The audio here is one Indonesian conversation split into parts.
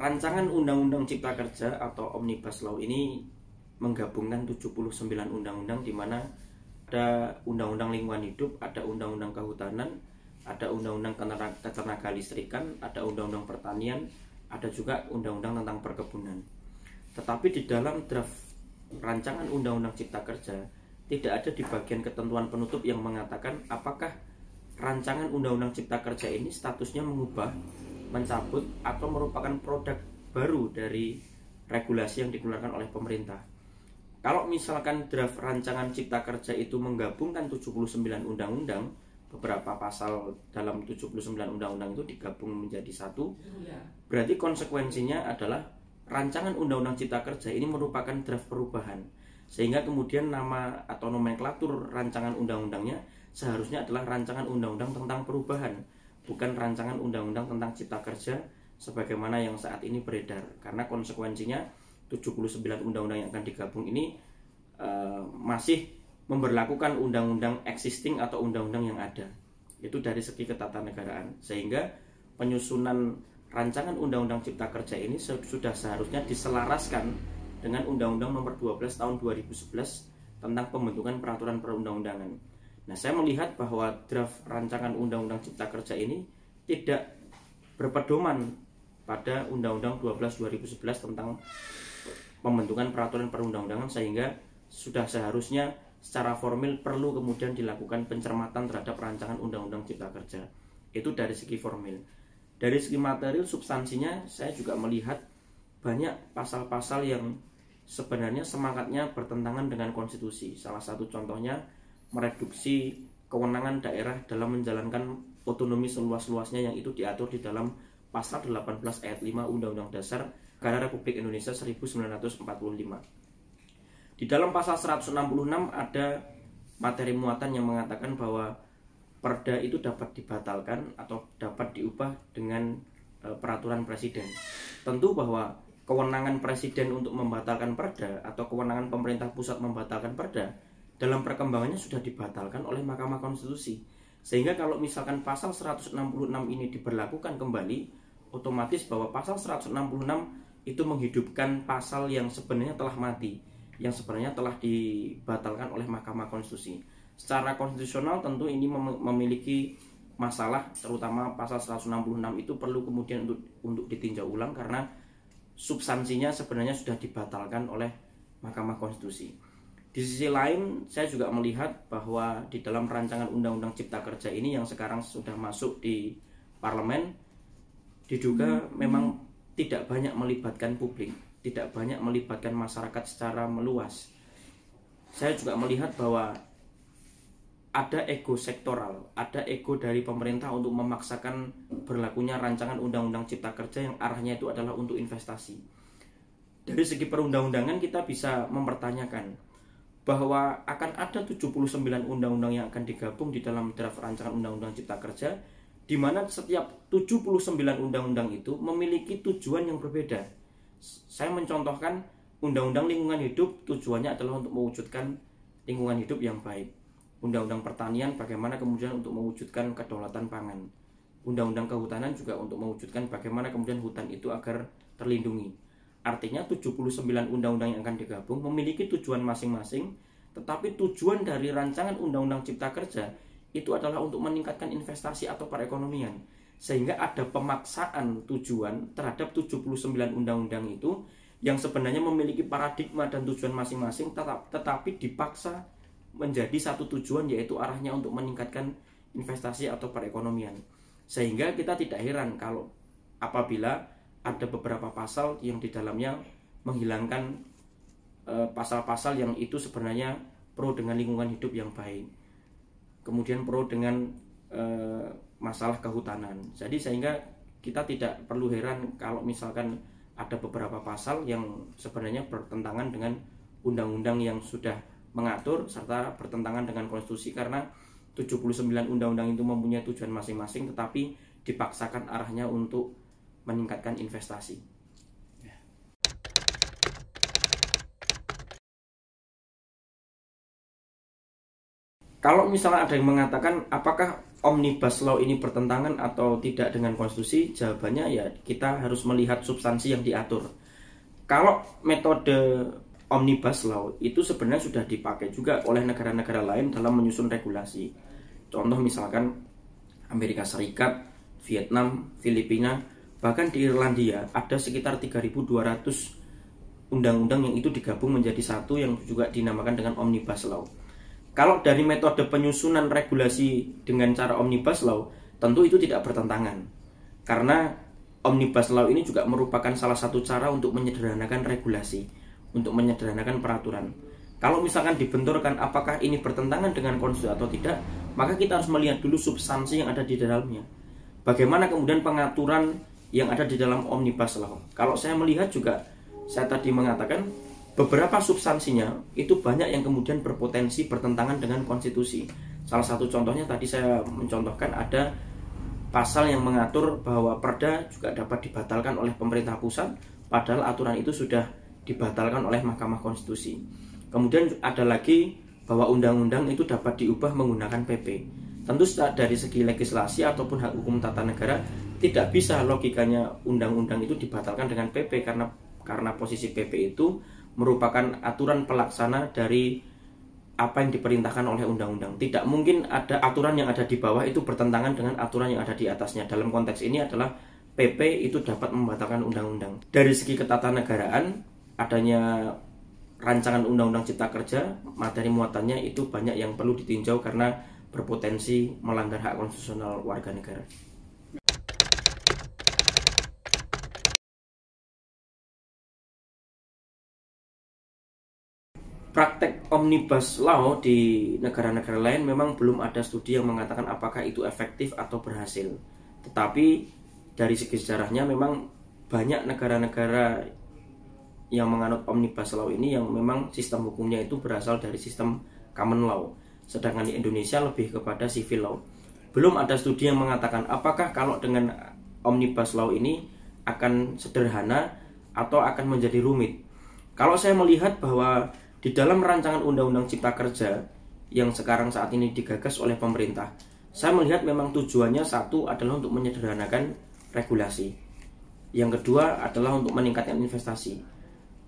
Rancangan Undang-Undang Cipta Kerja atau Omnibus Law ini menggabungkan 79 undang-undang, di mana ada Undang-Undang Lingkungan Hidup, ada Undang-Undang Kehutanan, ada Undang-Undang Ketenagalistrikan, ada Undang-Undang Pertanian, ada juga Undang-Undang tentang Perkebunan. Tetapi di dalam draft Rancangan Undang-Undang Cipta Kerja tidak ada di bagian ketentuan penutup yang mengatakan apakah Rancangan Undang-Undang Cipta Kerja ini statusnya mengubah, mencabut, atau merupakan produk baru dari regulasi yang dikeluarkan oleh pemerintah. Kalau misalkan draft Rancangan Cipta Kerja itu menggabungkan 79 undang-undang, beberapa pasal dalam 79 undang-undang itu digabung menjadi satu, berarti konsekuensinya adalah Rancangan Undang-Undang Cipta Kerja ini merupakan draft perubahan, sehingga kemudian nama atau nomenklatur rancangan undang-undangnya seharusnya adalah Rancangan Undang-Undang tentang Perubahan, bukan Rancangan Undang-Undang tentang Cipta Kerja sebagaimana yang saat ini beredar. Karena konsekuensinya 79 undang-undang yang akan digabung ini masih memberlakukan undang-undang existing atau undang-undang yang ada. Itu dari segi ketatanegaraan. Sehingga penyusunan Rancangan Undang-Undang Cipta Kerja ini sudah seharusnya diselaraskan dengan Undang-Undang Nomor 12 Tahun 2011 tentang pembentukan peraturan perundang-undangan. Nah, saya melihat bahwa draft Rancangan Undang-Undang Cipta Kerja ini tidak berpedoman pada Undang-Undang 12 2011 tentang pembentukan peraturan perundang-undangan, sehingga sudah seharusnya secara formil perlu kemudian dilakukan pencermatan terhadap Rancangan Undang-Undang Cipta Kerja. Itu dari segi formil. Dari segi material substansinya, saya juga melihat banyak pasal-pasal yang sebenarnya semangatnya bertentangan dengan konstitusi. Salah satu contohnya mereduksi kewenangan daerah dalam menjalankan otonomi seluas-luasnya, yang itu diatur di dalam pasal 18 ayat 5 Undang-Undang Dasar Negara Republik Indonesia 1945. Di dalam pasal 166 ada materi muatan yang mengatakan bahwa perda itu dapat dibatalkan atau dapat diubah dengan peraturan presiden. Tentu bahwa kewenangan presiden untuk membatalkan perda atau kewenangan pemerintah pusat membatalkan perda dalam perkembangannya sudah dibatalkan oleh Mahkamah Konstitusi. Sehingga kalau misalkan pasal 166 ini diberlakukan kembali, otomatis bahwa pasal 166 itu menghidupkan pasal yang sebenarnya telah mati, yang sebenarnya telah dibatalkan oleh Mahkamah Konstitusi. Secara konstitusional tentu ini memiliki masalah, terutama pasal 166 itu perlu kemudian untuk ditinjau ulang karena substansinya sebenarnya sudah dibatalkan oleh Mahkamah Konstitusi. Di sisi lain, saya juga melihat bahwa di dalam Rancangan Undang-Undang Cipta Kerja ini yang sekarang sudah masuk di parlemen, diduga memang tidak banyak melibatkan publik, tidak banyak melibatkan masyarakat secara meluas. Saya juga melihat bahwa ada ego sektoral, ada ego dari pemerintah untuk memaksakan berlakunya Rancangan Undang-Undang Cipta Kerja yang arahnya itu adalah untuk investasi. Dari segi perundang-undangan kita bisa mempertanyakan bahwa akan ada 79 undang-undang yang akan digabung di dalam draft Rancangan Undang-Undang Cipta Kerja, di mana setiap 79 undang-undang itu memiliki tujuan yang berbeda. Saya mencontohkan Undang-Undang Lingkungan Hidup, tujuannya adalah untuk mewujudkan lingkungan hidup yang baik. Undang-Undang Pertanian bagaimana kemudian untuk mewujudkan kedaulatan pangan. Undang-Undang Kehutanan juga untuk mewujudkan bagaimana kemudian hutan itu agar terlindungi. Artinya 79 undang-undang yang akan digabung memiliki tujuan masing-masing, tetapi tujuan dari Rancangan Undang-Undang Cipta Kerja itu adalah untuk meningkatkan investasi atau perekonomian. Sehingga ada pemaksaan tujuan terhadap 79 undang-undang itu yang sebenarnya memiliki paradigma dan tujuan masing-masing, tetapi dipaksa menjadi satu tujuan, yaitu arahnya untuk meningkatkan investasi atau perekonomian. Sehingga kita tidak heran kalau apabila ada beberapa pasal yang di dalamnya menghilangkan pasal-pasal yang itu sebenarnya pro dengan lingkungan hidup yang baik, kemudian pro dengan masalah kehutanan. Jadi sehingga kita tidak perlu heran kalau misalkan ada beberapa pasal yang sebenarnya bertentangan dengan undang-undang yang sudah mengatur serta bertentangan dengan konstitusi, karena 79 undang-undang itu mempunyai tujuan masing-masing tetapi dipaksakan arahnya untuk meningkatkan investasi. Kalau misalnya ada yang mengatakan apakah Omnibus Law ini bertentangan atau tidak dengan konstitusi? Jawabannya ya kita harus melihat substansi yang diatur. Kalau metode Omnibus Law itu sebenarnya sudah dipakai juga oleh negara-negara lain dalam menyusun regulasi. Contoh misalkan Amerika Serikat, Vietnam, Filipina, bahkan di Irlandia ada sekitar 3.200 undang-undang yang itu digabung menjadi satu yang juga dinamakan dengan Omnibus Law. Kalau dari metode penyusunan regulasi dengan cara Omnibus Law, tentu itu tidak bertentangan. Karena Omnibus Law ini juga merupakan salah satu cara untuk menyederhanakan regulasi, untuk menyederhanakan peraturan. Kalau misalkan dibenturkan apakah ini bertentangan dengan konstitusi atau tidak, maka kita harus melihat dulu substansi yang ada di dalamnya. Bagaimana kemudian pengaturan yang ada di dalam Omnibus Law. Kalau saya melihat juga, saya tadi mengatakan beberapa substansinya itu banyak yang kemudian berpotensi bertentangan dengan konstitusi. Salah satu contohnya tadi saya mencontohkan ada pasal yang mengatur bahwa perda juga dapat dibatalkan oleh pemerintah pusat, padahal aturan itu sudah dibatalkan oleh Mahkamah Konstitusi. Kemudian ada lagi bahwa undang-undang itu dapat diubah menggunakan PP. Tentu dari segi legislasi ataupun hak hukum tata negara tidak bisa logikanya undang-undang itu dibatalkan dengan PP karena posisi PP itu merupakan aturan pelaksana dari apa yang diperintahkan oleh undang-undang. Tidak mungkin ada aturan yang ada di bawah itu bertentangan dengan aturan yang ada di atasnya. Dalam konteks ini adalah PP itu dapat membatalkan undang-undang. Dari segi ketatanegaraan, adanya rancangan undang-undang Cipta Kerja, materi muatannya itu banyak yang perlu ditinjau karena berpotensi melanggar hak konstitusional warga negara. Praktek Omnibus Law di negara-negara lain memang belum ada studi yang mengatakan apakah itu efektif atau berhasil. Tetapi dari segi sejarahnya memang banyak negara-negara yang menganut Omnibus Law ini yang memang sistem hukumnya itu berasal dari sistem common law. Sedangkan di Indonesia lebih kepada civil law. Belum ada studi yang mengatakan apakah kalau dengan Omnibus Law ini akan sederhana atau akan menjadi rumit. Kalau saya melihat bahwa di dalam rancangan Undang-Undang Cipta Kerja yang sekarang saat ini digagas oleh pemerintah, saya melihat memang tujuannya satu adalah untuk menyederhanakan regulasi. Yang kedua adalah untuk meningkatkan investasi.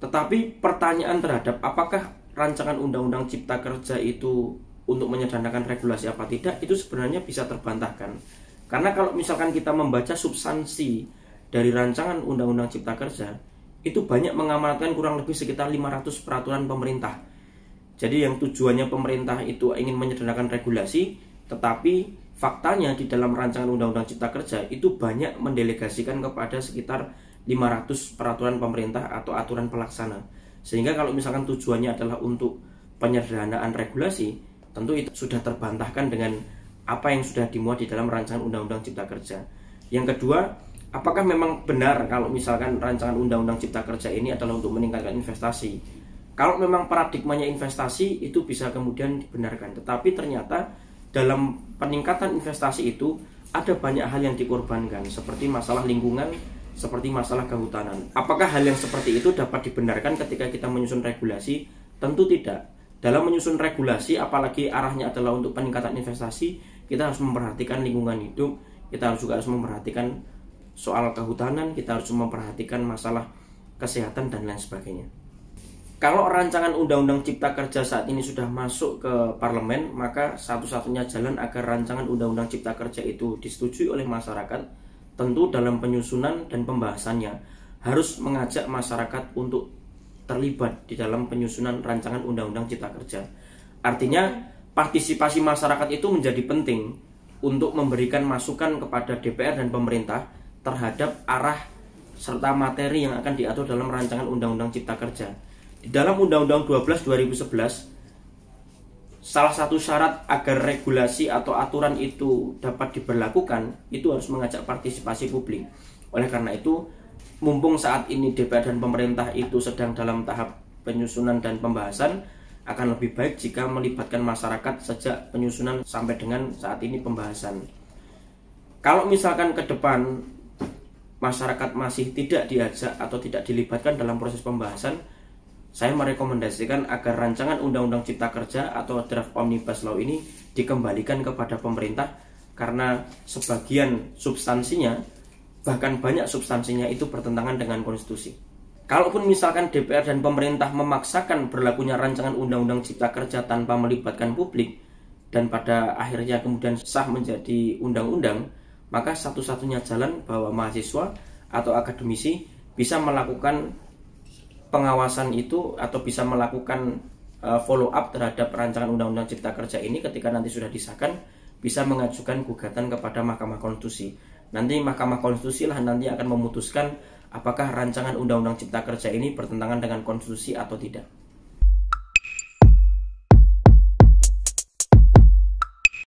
Tetapi pertanyaan terhadap apakah rancangan Undang-Undang Cipta Kerja itu untuk menyederhanakan regulasi apa tidak, itu sebenarnya bisa terbantahkan. Karena kalau misalkan kita membaca substansi dari rancangan Undang-Undang Cipta Kerja, itu banyak mengamanatkan kurang lebih sekitar 500 peraturan pemerintah. Jadi yang tujuannya pemerintah itu ingin menyederhanakan regulasi, tetapi faktanya di dalam rancangan Undang-Undang Cipta Kerja itu banyak mendelegasikan kepada sekitar 500 peraturan pemerintah atau aturan pelaksana. Sehingga kalau misalkan tujuannya adalah untuk penyederhanaan regulasi, tentu itu sudah terbantahkan dengan apa yang sudah dimuat di dalam rancangan Undang-Undang Cipta Kerja. Yang kedua, apakah memang benar kalau misalkan rancangan Undang-Undang Cipta Kerja ini adalah untuk meningkatkan investasi? Kalau memang paradigmanya investasi, itu bisa kemudian dibenarkan. Tetapi ternyata dalam peningkatan investasi itu ada banyak hal yang dikorbankan, seperti masalah lingkungan, seperti masalah kehutanan. Apakah hal yang seperti itu dapat dibenarkan ketika kita menyusun regulasi? Tentu tidak. Dalam menyusun regulasi, apalagi arahnya adalah untuk peningkatan investasi, kita harus memperhatikan lingkungan hidup, kita juga harus memperhatikan soal kehutanan, kita harus memperhatikan masalah kesehatan dan lain sebagainya. Kalau rancangan Undang-Undang Cipta Kerja saat ini sudah masuk ke parlemen, maka satu-satunya jalan agar rancangan Undang-Undang Cipta Kerja itu disetujui oleh masyarakat, tentu dalam penyusunan dan pembahasannya harus mengajak masyarakat untuk terlibat di dalam penyusunan rancangan Undang-Undang Cipta Kerja. Artinya partisipasi masyarakat itu menjadi penting untuk memberikan masukan kepada DPR dan pemerintah terhadap arah serta materi yang akan diatur dalam rancangan Undang-Undang Cipta Kerja. Di dalam Undang-Undang 12 2011, salah satu syarat agar regulasi atau aturan itu dapat diberlakukan itu harus mengajak partisipasi publik. Oleh karena itu, mumpung saat ini DPR dan pemerintah itu sedang dalam tahap penyusunan dan pembahasan, akan lebih baik jika melibatkan masyarakat sejak penyusunan sampai dengan saat ini pembahasan. Kalau misalkan ke depan masyarakat masih tidak diajak atau tidak dilibatkan dalam proses pembahasan, saya merekomendasikan agar rancangan Undang-Undang Cipta Kerja atau draft Omnibus Law ini dikembalikan kepada pemerintah karena sebagian substansinya, bahkan banyak substansinya itu bertentangan dengan konstitusi. Kalaupun misalkan DPR dan pemerintah memaksakan berlakunya rancangan undang-undang cipta kerja tanpa melibatkan publik, dan pada akhirnya kemudian sah menjadi undang-undang, maka satu-satunya jalan bahwa mahasiswa atau akademisi bisa melakukan pengawasan itu atau bisa melakukan follow up terhadap rancangan undang-undang cipta kerja ini ketika nanti sudah disahkan, bisa mengajukan gugatan kepada Mahkamah Konstitusi. Nanti Mahkamah Konstitusi lah nanti akan memutuskan apakah rancangan undang-undang cipta kerja ini bertentangan dengan konstitusi atau tidak.